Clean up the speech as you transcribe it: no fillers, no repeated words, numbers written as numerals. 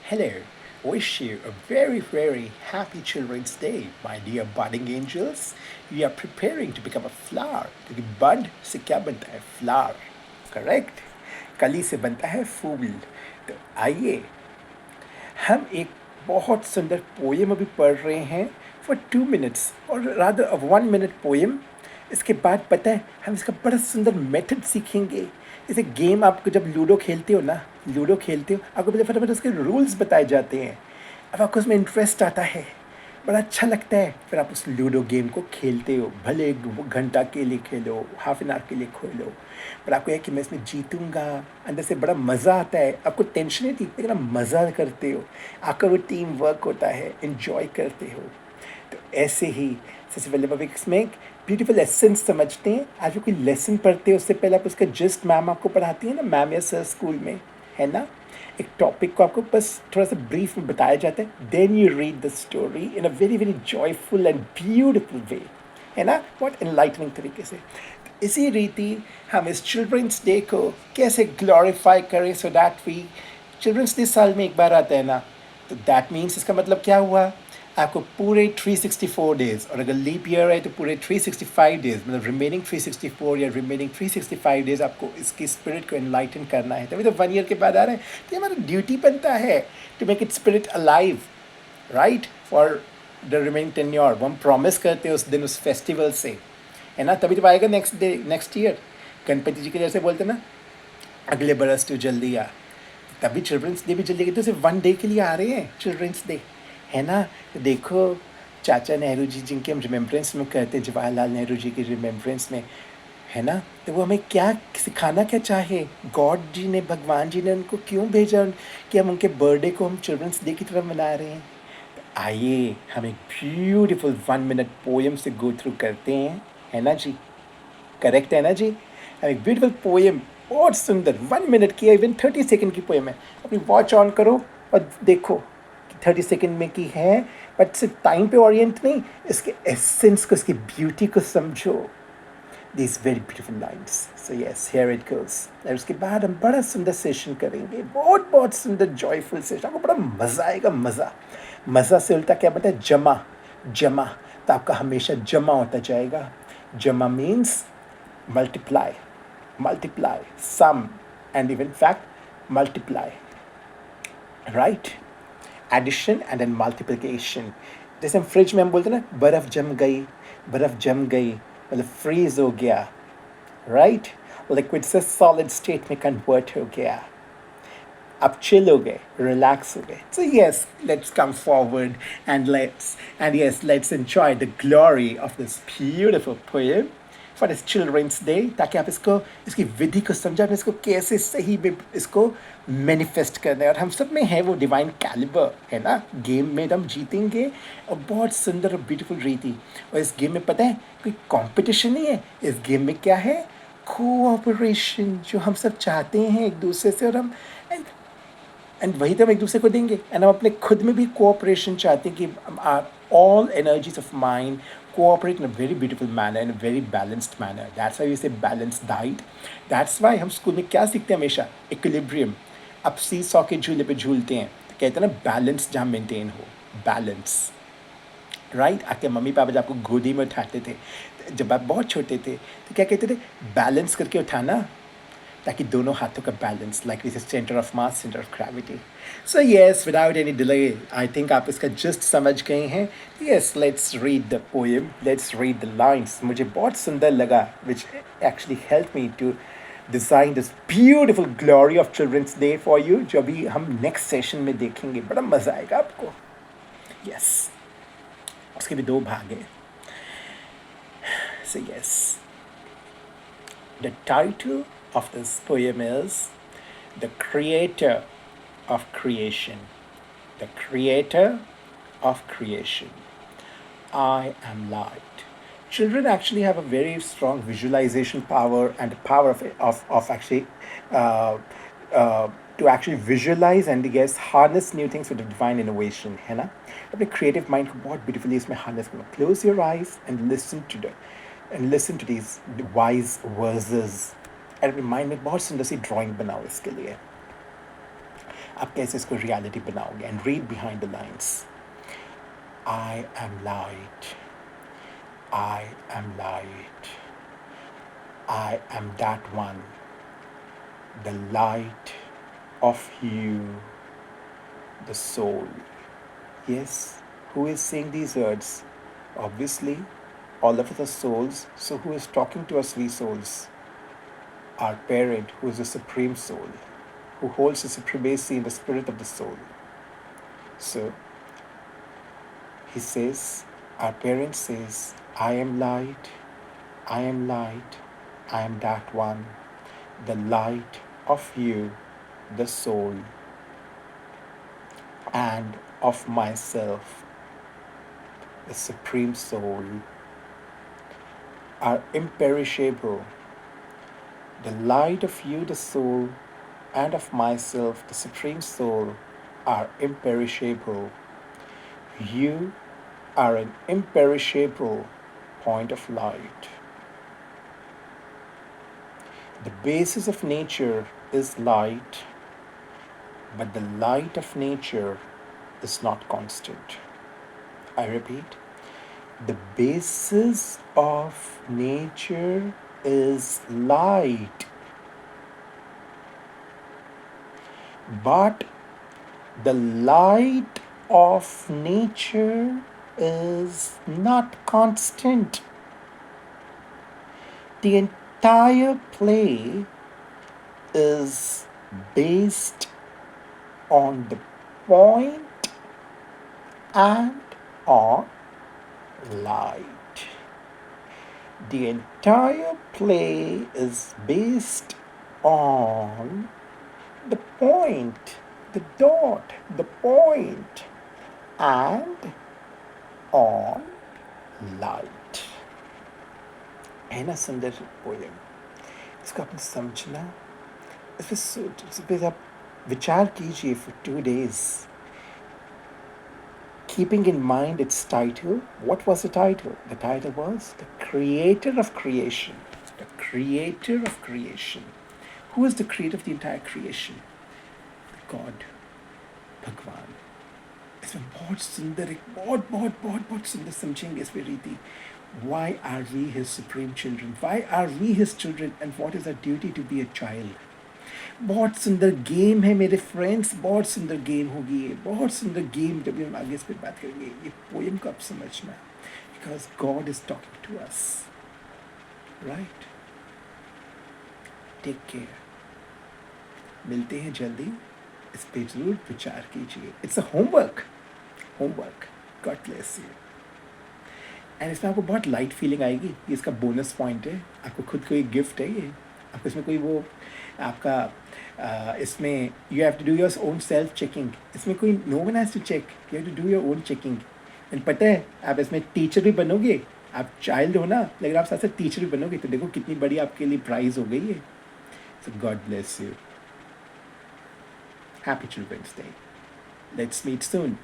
Hello, wish you a very, very happy Children's Day, my dear budding angels. You are preparing to become a flower, क्योंकि bud से क्या बनता है? Flower, correct? कली से बनता है फूल. तो आइए हम एक बहुत सुंदर पोएम अभी पढ़ रहे हैं फॉर 2 मिनट्स और रादर ऑफ 1 मिनट पोएम. इसके बाद पता है हम इसका बड़ा सुंदर मेथड सीखेंगे. जैसे गेम आपको जब लूडो खेलते हो ना, लूडो खेलते हो आपको पहले फटाफट उसके रूल्स बताए जाते हैं. अब आपको उसमें इंटरेस्ट आता है, बड़ा अच्छा लगता है. फिर आप उस लूडो गेम को खेलते हो, भले 1 घंटा के लिए खेलो, हाफ एन आवर के लिए खेलो, पर आपको है कि मैं इसमें जीतूंगा. अंदर से बड़ा मज़ा आता है, आपको टेंशन नहीं थी लेकिन आप मज़ा करते हो. आपका वो टीम वर्क होता है, इन्जॉय करते हो. तो ऐसे ही सबसे पहले आप इसमें एक ब्यूटीफुल एसेंस समझते हैं. आज भी कोई लेसन पढ़ते हैं उससे पहले आप उसका जस्ट मैम आपको पढ़ाती है ना, मैम या सर स्कूल में, है ना. एक टॉपिक को आपको बस थोड़ा सा ब्रीफ में बताया जाता है, then you read the story in a very very joyful and beautiful way, है ना. बहुत इनलाइटनिंग तरीके से. तो इसी रीति हम इस चिल्ड्रंस डे को कैसे ग्लोरीफाई करें so that we, children's day साल में एक बार आता है ना, तो दैट मीन्स इसका मतलब क्या हुआ, आपको पूरे 364 डेज, और अगर लीप ईयर है तो पूरे 365 डेज, मतलब रिमेनिंग 364 या रिमेनिंग 365 डेज आपको इसकी स्पिरिट को एनलाइटन करना है. तभी तो 1 ईयर के बाद आ रहा है. तो ये हमारा ड्यूटी बनता है to make it spirit alive, right, for the remaining 10 year. वो हम प्रॉमिस करते हैं उस दिन, उस फेस्टिवल से, है ना. तभी तो आएगा next day, next year. Ganpati ji के जैसे बोलते ना, अगले बरस तो जल्दी आ. तभी चिल्ड्रंस डे भी जल्दी, तो सिर्फ 1 डे के लिए आ रहे हैं चिल्ड्रंस डे, है ना. तो देखो चाचा नेहरू जी जिनके हम रिमेम्बरेंस में करते हैं, जवाहरलाल नेहरू जी की रिमेम्बरेंस में, है ना. तो वो हमें क्या सिखाना क्या चाहे, गॉड जी ने, भगवान जी ने उनको क्यों भेजा कि हम उनके बर्थडे को हम चिल्ड्रंस डे की तरह मना रहे हैं. तो आइए हम एक ब्यूटीफुल 1 मिनट पोएम से गो थ्रू करते हैं, है ना जी. करेक्ट है ना जी. हम एक ब्यूटीफुल पोएम, बहुत सुंदर 1 मिनट की, इवन 30 सेकेंड की पोएम है. अपनी वॉच ऑन करो और देखो 30 सेकेंड में की है, बट सिर्फ टाइम पे ओरिएंट नहीं, इसके एसेंस को, इसकी ब्यूटी को समझो. These very beautiful lines. So yes, here it goes. और उसके बाद हम बड़ा सुंदर सेशन करेंगे, बहुत बहुत सुंदर जॉयफुल सेशन. आपको बड़ा मज़ा आएगा. मज़ा, मज़ा से उल्टा क्या बनता है? जमा. जमा. तो आपका हमेशा जमा होता जाएगा. जमा means multiply, multiply, sum, and even fact multiply, right. Addition and then multiplication. जैसे हम फ्रिज में हम बोलते हैं ना, बर्फ़ जम गई, बर्फ़ जम गई, मतलब फ्रीज हो गया, राइट. लिक्विड से सॉलिड स्टेट में कन्वर्ट हो गया. आप चिल हो गए, रिलैक्स हो गए. So yes, let's come forward and yes, let's enjoy the glory of this beautiful poem for this children's day, ताकि आप इसको, इसकी विधि को समझा, इसको कैसे सही में इसको मैनिफेस्ट करना है. और हम सब में है वो डिवाइन कैलिबर, है ना. गेम में हम जीतेंगे और बहुत सुंदर और ब्यूटीफुल रीति. और इस गेम में पता है कोई कंपटीशन नहीं है. इस गेम में क्या है? कोऑपरेशन, जो हम सब चाहते हैं एक दूसरे से, और हम एंड वही तो हम एक दूसरे को देंगे. एंड हम अपने खुद में भी कोऑपरेशन चाहते हैं कि all energies of mind cooperate in a very beautiful manner, in a very balanced manner. That's why we say balanced diet. That's why हम स्कूल में क्या सीखते हैं हमेशा? इक्विलिब्रियम. अब सी सॉ के झूले पे झूलते हैं तो कहते हैं ना, बैलेंस जहाँ मेंटेन हो, बैलेंस, राइट. आपके मम्मी पापा जब आपको गोदी में उठाते थे, जब आप बहुत छोटे थे, तो क्या कहते थे? बैलेंस करके उठाना, ताकि दोनों हाथों का balance, like this centre of mass, centre of gravity. So yes, without any delay, I think आप इसका जस्ट समझ गए हैं. Yes, let's read the poem, let's read the lines. मुझे बहुत सुंदर लगा, which actually help me to design this beautiful glory of children's day for you, जो अभी हम नेक्स्ट सेशन में देखेंगे. बड़ा मज़ा आएगा आपको. यस, उसके भी 2 भाग हैं. So yes, the title of this poem is The Creator of Creation. The Creator of Creation. I am light. Children actually have a very strong visualization power and power of actually uh, to actually visualize and yes, harness new things with the divine innovation, है ना. अपने creative mind को बहुत beautifully इसमें harness करना. Close your eyes and listen to these wise verses. और अपने mind में बहुत सुंदर सी ड्राइंग बनाओ इसके लिए. आप कैसे इसको रियलिटी बनाओगे? And read behind the lines. I am light. I am light. I am that one. The light of you, the soul. Yes, who is saying these words? Obviously, all of us are souls. So, who is talking to us, we souls? Our parent, who is the supreme soul, who holds the supremacy in the spirit of the soul. So, he says, our parent says, I am light, I am light, I am that one, the light of you, the soul, and of myself, the supreme soul, are imperishable. The light of you, the soul, and of myself, the supreme soul, are imperishable. You are an imperishable point of light. The basis of nature is light, but the light of nature is not constant. I repeat, the basis of nature is light, but the light of nature is not constant. The entire play is based on the point and on light. The entire play is based on the point, the dot, the point, and on light. है ना सुंदर poem? इसको आपने समझना, इस पर आप विचार कीजिए for 2 days. Keeping in mind its title, what was the title? The title was The Creator of Creation. The Creator of Creation. Who is the creator of the entire creation? The God, भगवान. इसमें बहुत सुंदर एक बहुत सुंदर समझेंगे इसमें रीति. Why are we his supreme children? Why are we his children? And what is our duty to be a child? बहुत सुंदर गेम है मेरे फ्रेंड्स, बहुत सुंदर गेम होगी ये, बहुत सुंदर गेम. जब हम आगे इस पर बात करेंगे, ये पोएम को आप समझना, because God is talking to us, right? Take care. मिलते हैं जल्दी. इस पे जरूर विचार कीजिए. It's a homework. God bless you. And इसमें आपको बहुत लाइट फीलिंग आएगी. ये इसका बोनस पॉइंट है. आपको खुद को एक गिफ्ट है ये. आपको इसमें कोई वो आपका इसमें you have to do your own self checking. इसमें कोई no one has to check. You have to do your own checking. And पता है आप इसमें टीचर भी बनोगे. आप चाइल्ड हो ना, लेकिन आप साथ साथ टीचर भी बनोगे. तो देखो कितनी बड़ी आपके लिए प्राइज़ हो गई है. So god bless you. Happy children's day. Let's meet soon.